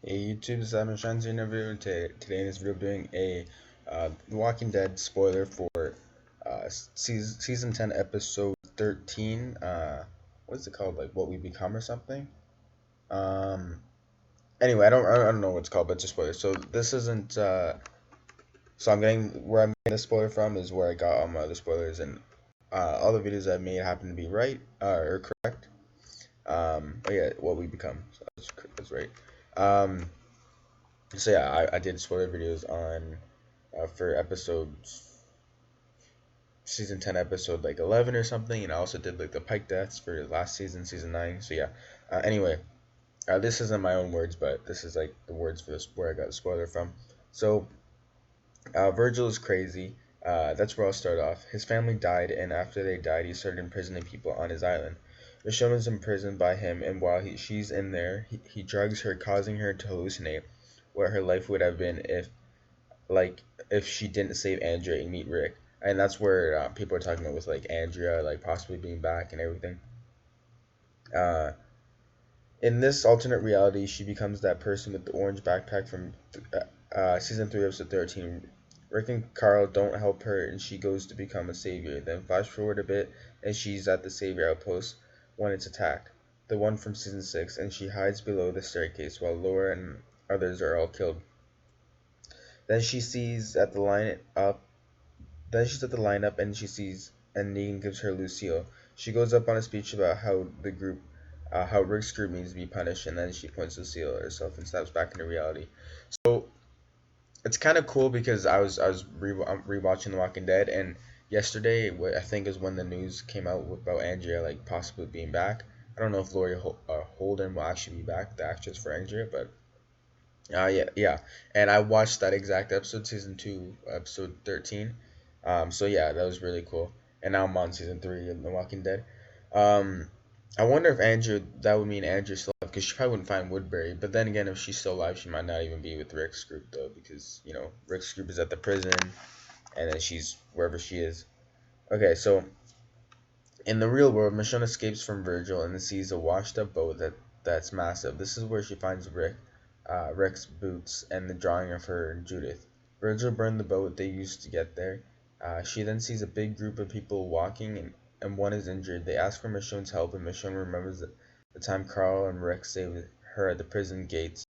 Hey YouTube, this is TheAdminShines in a video. Today in this video, I'm doing a The Walking Dead spoiler for season 10, episode 13. What is it called? Like What We Become or something. Um, anyway, I don't know what it's called, but it's a spoiler. So this isn't. So where I'm getting the spoiler from is where I got all my other spoilers, and all the videos I've made happen to be right or correct. Oh yeah, What We Become. So that's right. Um. So yeah, I did spoiler videos on for episodes season 10 episode like 11 or something, and I also did like the Pike deaths for last season, season 9. So yeah. Anyway, this isn't my own words, but this is like the words for this where I got the spoiler from. So Virgil is crazy. That's where I'll start off. His family died, and after they died, he started imprisoning people on his island. Michonne is imprisoned by him, and while she's in there, he drugs her, causing her to hallucinate what her life would have been like if she didn't save Andrea and meet Rick. And that's where people are talking about with like Andrea like possibly being back and everything. Uh, in this alternate reality, she becomes that person with the orange backpack from season 3, episode 13. Rick and Carl don't help her, and she goes to become a savior. Then flash forward a bit, and she's at the savior outpost when it's attacked, the one from season 6, and she hides below the staircase while Laura and others are all killed. Then she sees at the line up Then she's at the lineup and she sees and Negan gives her Lucille. She goes up on a speech about how Rick's group needs to be punished, and then she points Lucille at herself and snaps back into reality. So it's kind of cool because I'm rewatching The Walking Dead, and yesterday I think is when the news came out about Andrea like possibly being back. I don't know if Laurie Holden will actually be back, the actress for Andrea, but yeah. And I watched that exact episode, season 2, episode 13. So yeah, that was really cool. And now I'm on season 3 of The Walking Dead. Um, I wonder if that would mean Andrew's still alive, because she probably wouldn't find Woodbury. But then again, if she's still alive, she might not even be with Rick's group, though, because, Rick's group is at the prison, and then she's wherever she is. Okay, so in the real world, Michonne escapes from Virgil and sees a washed-up boat that's massive. This is where she finds Rick's boots, and the drawing of her and Judith. Virgil burned the boat they used to get there. She then sees a big group of people walking, and one is injured. They ask for Michonne's help, and Michonne remembers the time Carl and Rick saved her at the prison gates.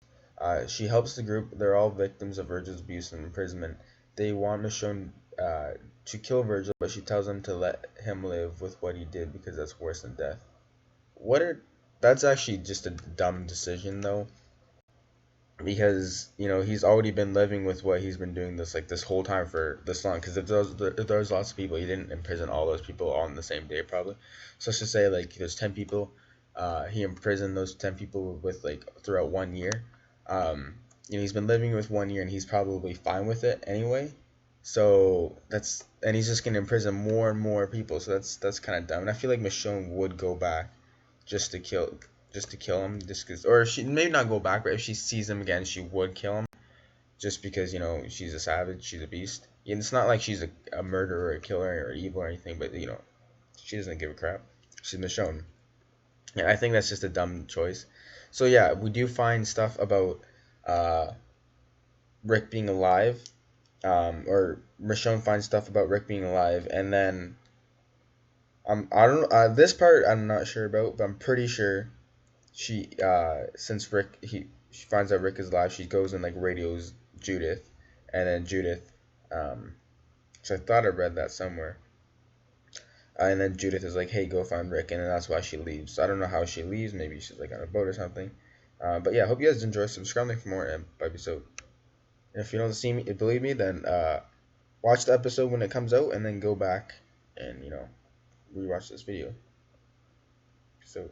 She helps the group. They're all victims of Virgil's abuse and imprisonment. They want Michonne to kill Virgil, but she tells them to let him live with what he did because that's worse than death. What are That's actually just a dumb decision though, because he's already been living with what he's been doing this whole time for this long. Because if there's lots of people, he didn't imprison all those people all on the same day probably. So let's just say like there's 10 people, he imprisoned those 10 people with like throughout 1 year. He's been living with 1 year and he's probably fine with it anyway. So and he's just gonna imprison more and more people. So that's kind of dumb. And I feel like Michonne would go back just to kill just to kill him, just cause, or she maybe not go back, but if she sees him again, she would kill him, just because she's a savage, she's a beast. And it's not like she's a murderer, or a killer, or evil or anything, but she doesn't give a crap. She's Michonne. Yeah, I think that's just a dumb choice. So yeah, we do find stuff about uh, Rick being alive, or Michonne finds stuff about Rick being alive, and then I don't this part I'm not sure about, but I'm pretty sure since she finds out Rick is alive, she goes and like radios Judith, and then Judith, so I thought I read that somewhere, and then Judith is like, hey, go find Rick, and then that's why she leaves. So I don't know how she leaves. Maybe she's like on a boat or something. But yeah, I hope you guys enjoy. Subscribe for more episode. And if you don't see me, believe me, then watch the episode when it comes out, and then go back and rewatch this video. So.